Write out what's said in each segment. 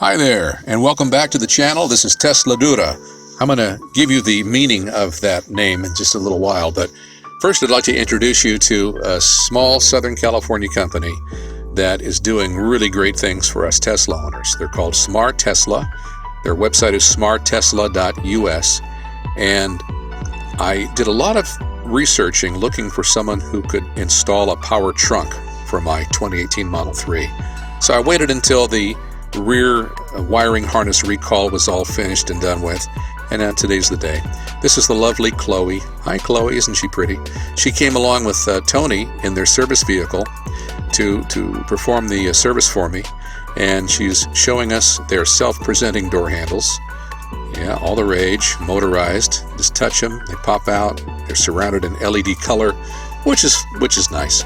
Hi there, and welcome back to the channel. This is Tesla Dura. I'm going to give you the meaning of that name in just a little while, but first I'd like to introduce you to a small Southern California company that is doing really great things for us Tesla owners. They're called Smart Tesla. Their website is smarttesla.us, and I did a lot of researching looking for someone who could install a power trunk for my 2018 Model 3. So I waited until the rear wiring harness recall was all finished and done with, and today's the day. This is the lovely Chloe. Hi Chloe, isn't she pretty? She came along with Tony in their service vehicle to perform the service for me, and she's showing us their self-presenting door handles. Yeah, all the rage, motorized. Just touch them, they pop out. They're surrounded in LED color, which is nice.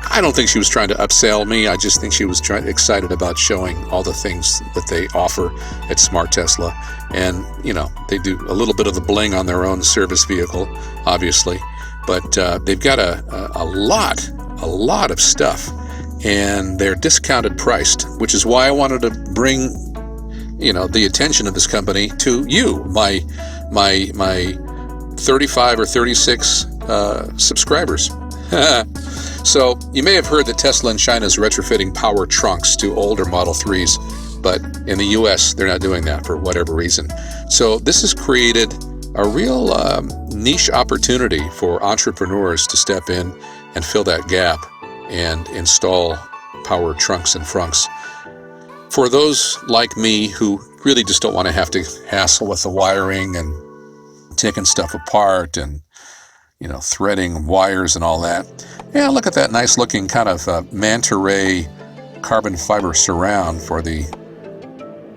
I don't think she was trying to upsell me. I just think she was excited about showing all the things that they offer at Smart Tesla. And, you know, they do a little bit of the bling on their own service vehicle, obviously. But they've got a lot of stuff. And they're discounted priced, which is why I wanted to bring, you know, the attention of this company to you, my 35 or 36 subscribers. So you may have heard that Tesla in China is retrofitting power trunks to older Model 3s, but in the US they're not doing that for whatever reason. So this has created a real niche opportunity for entrepreneurs to step in and fill that gap and install power trunks and frunks. For those like me who really just don't want to have to hassle with the wiring and taking stuff apart and, you know, threading wires and all that. Yeah, look at that nice looking kind of manta ray carbon fiber surround for the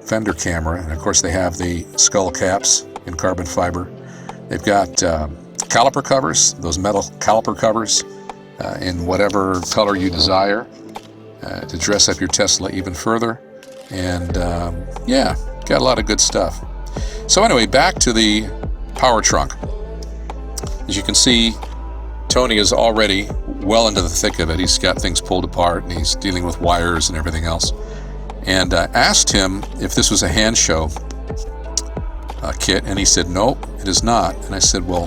fender camera. And of course they have the skull caps in carbon fiber. They've got caliper covers, those metal caliper covers in whatever color you desire to dress up your Tesla even further. And yeah, got a lot of good stuff. So anyway, back to the power trunk. As you can see, Tony is already well into the thick of it. He's got things pulled apart and he's dealing with wires and everything else. And I asked him if this was a hand show kit, and he said, nope, it is not. And I said, well,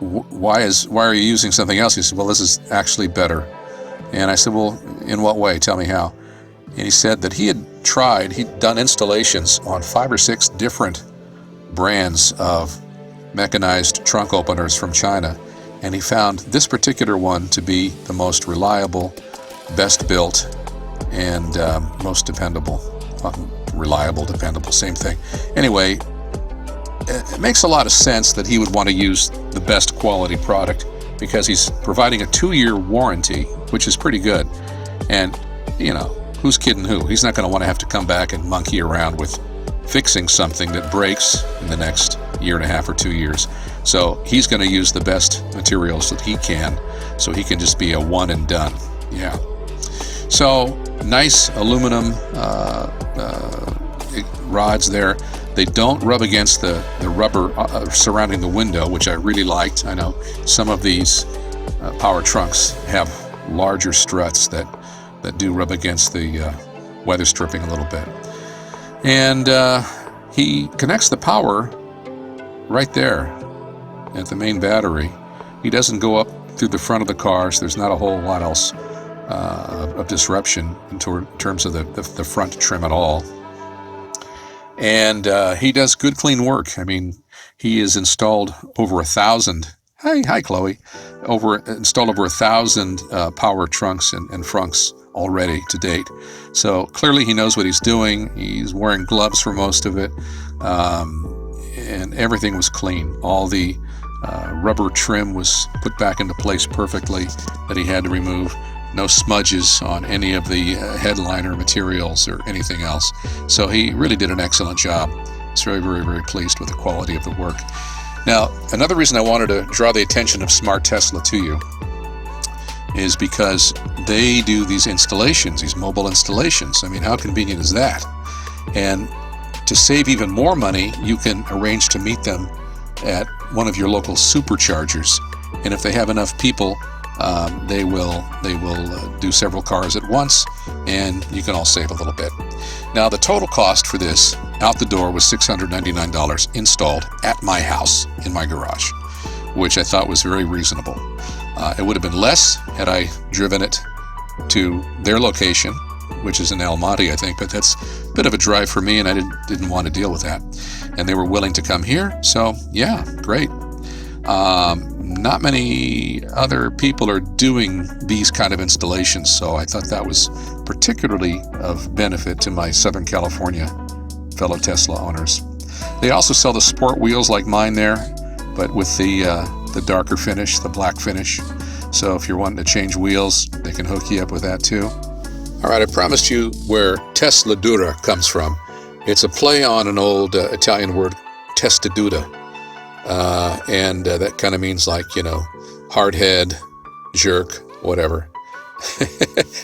why are you using something else? He said, well, this is actually better. And I said, well, in what way? Tell me how. And he said that he'd done installations on 5 or 6 different brands of mechanized trunk openers from China, and he found this particular one to be the most reliable, best built, and most dependable. Reliable, dependable, same thing. Anyway, it makes a lot of sense that he would want to use the best quality product because he's providing a 2-year warranty, which is pretty good. And, you know, who's kidding who? He's not going to want to have to come back and monkey around with fixing something that breaks in the next year and a half or 2 years. So he's going to use the best materials that he can, so he can just be a one and done. Yeah. So nice aluminum rods there. They don't rub against the rubber surrounding the window, which I really liked. I know some of these power trunks have larger struts that do rub against the weather stripping a little bit. And he connects the power right there at the main battery. He doesn't go up through the front of the car, so there's not a whole lot else of disruption in terms of the front trim at all. And he does good, clean work. I mean, he has installed over 1,000. Hi, Chloe. Installed over 1,000 power trunks and frunks already to date. So clearly he knows what he's doing. He's wearing gloves for most of it. And everything was clean. All the rubber trim was put back into place perfectly that he had to remove. No smudges on any of the headliner materials or anything else. So he really did an excellent job. I was very, very, very pleased with the quality of the work. Now, another reason I wanted to draw the attention of Smart Tesla to you is because they do these installations, these mobile installations. I mean, how convenient is that? And to save even more money, you can arrange to meet them at one of your local superchargers. And if they have enough people They will do several cars at once, and you can all save a little bit. Now, the total cost for this out the door was $699 installed at my house in my garage, which I thought was very reasonable. It would have been less had I driven it to their location, which is in El Monte, I think, but that's a bit of a drive for me, and I didn't want to deal with that. And they were willing to come here, so yeah, great. Not many other people are doing these kind of installations, so I thought that was particularly of benefit to my Southern California fellow Tesla owners. They also sell the sport wheels like mine there, but with the darker finish, the black finish. So if you're wanting to change wheels, they can hook you up with that too. All right, I promised you where Testladura comes from. It's a play on an old Italian word, testaduta. And that kind of means like, hard head, jerk, whatever.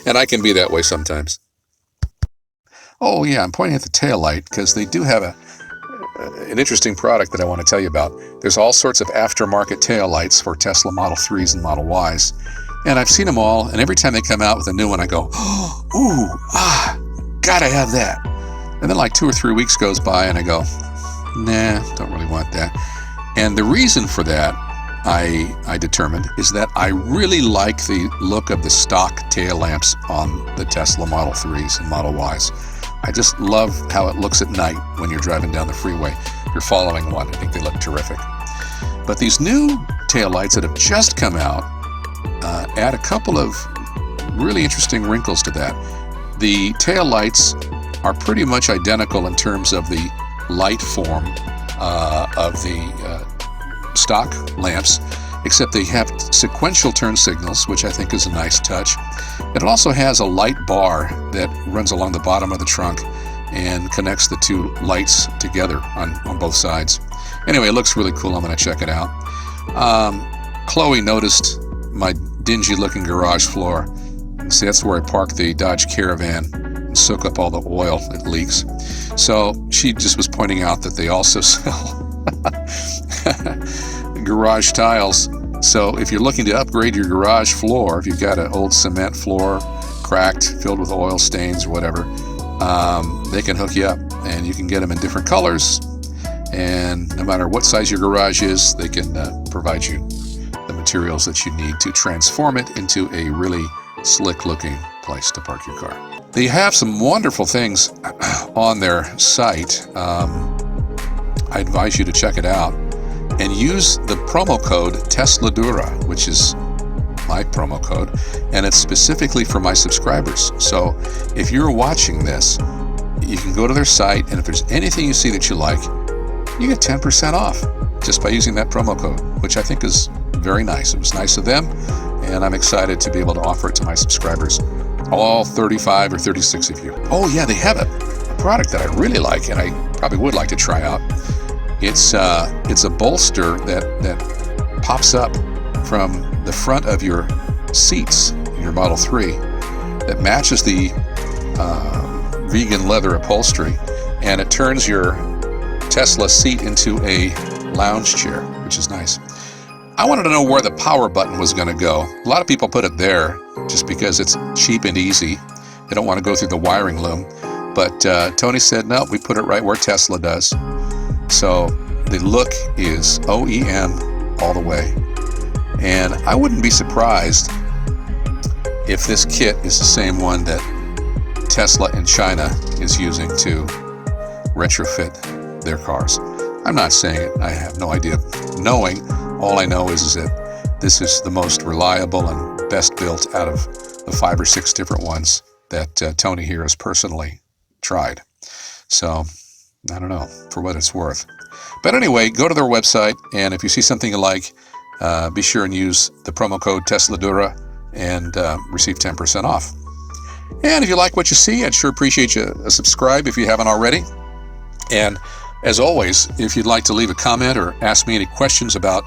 And I can be that way sometimes. Oh yeah, I'm pointing at the taillight because they do have an interesting product that I want to tell you about. There's all sorts of aftermarket taillights for Tesla Model 3s and Model Ys. And I've seen them all, and every time they come out with a new one, I go, gotta have that. And then like 2 or 3 weeks goes by, and I go, nah, don't really want that. And the reason for that, I determined, is that I really like the look of the stock tail lamps on the Tesla Model 3s and Model Ys. I just love how it looks at night when you're driving down the freeway. You're following one. I think they look terrific. But these new taillights that have just come out add a couple of really interesting wrinkles to that. The taillights are pretty much identical in terms of the light form of the stock lamps, except they have sequential turn signals, which I think is a nice touch. It also has a light bar that runs along the bottom of the trunk and connects the two lights together on both sides. Anyway, it looks really cool. I'm going to check it out. Chloe noticed my dingy looking garage floor. See, that's where I park the Dodge Caravan and soak up all the oil that leaks. So she just was pointing out that they also sell garage tiles. So if you're looking to upgrade your garage floor, if you've got an old cement floor, cracked, filled with oil stains or whatever, they can hook you up, and you can get them in different colors. And no matter what size your garage is, they can provide you the materials that you need to transform it into a really slick looking place to park your car. They have some wonderful things on their site. I advise you to check it out and use the promo code TESLADURA, which is my promo code, and it's specifically for my subscribers. So if you're watching this, you can go to their site, and if there's anything you see that you like, you get 10% off just by using that promo code, which I think is very nice. It was nice of them, and I'm excited to be able to offer it to my subscribers, all 35 or 36 of you. Oh yeah, they have a product that I really like, and I probably would like to try out. It's a bolster that pops up from the front of your seats in your Model 3 that matches the vegan leather upholstery, and it turns your Tesla seat into a lounge chair, which is nice. I wanted to know where the power button was going to go. A lot of people put it there just because it's cheap and easy. They don't want to go through the wiring loom. But Tony said, no, we put it right where Tesla does. So the look is OEM all the way. And I wouldn't be surprised if this kit is the same one that Tesla in China is using to retrofit their cars. I'm not saying it. I have no idea. Knowing, all I know is that this is the most reliable and best built out of the 5 or 6 different ones that Tony here has personally tried. So, I don't know, for what it's worth. But anyway, go to their website, and if you see something you like, be sure and use the promo code TESLADURA and receive 10% off. And if you like what you see, I'd sure appreciate you subscribe if you haven't already. And as always, if you'd like to leave a comment or ask me any questions about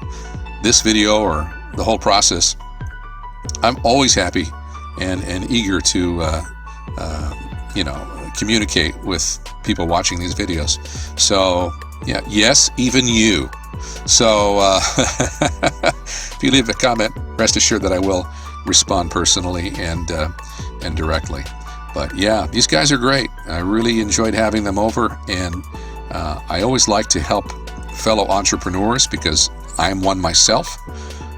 this video or the whole process, I'm always happy and eager to communicate with people watching these videos. So yeah, yes, even you So if you leave a comment, rest assured that I will respond personally and directly. But yeah, these guys are great. I really enjoyed having them over, and I always like to help fellow entrepreneurs because I'm one myself.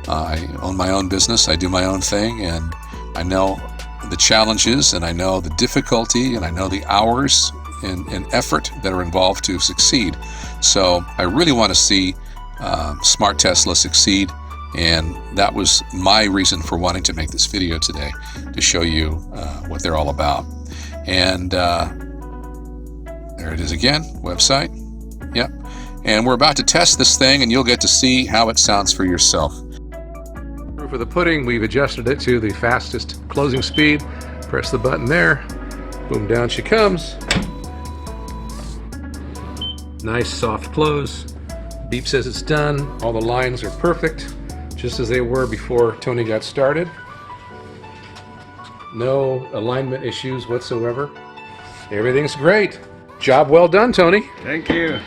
I own my own business, I do my own thing, and I know the challenges, and I know the difficulty, and I know the hours and effort that are involved to succeed. So I really want to see Smart Tesla succeed, and that was my reason for wanting to make this video today, to show you what they're all about. And there it is again, website. Yep. And we're about to test this thing, and you'll get to see how it sounds for yourself. Proof of the pudding, we've adjusted it to the fastest closing speed. Press the button there. Boom, down she comes. Nice soft close. Beep says it's done. All the lines are perfect, just as they were before Tony got started. No alignment issues whatsoever. Everything's great. Job well done, Tony. Thank you.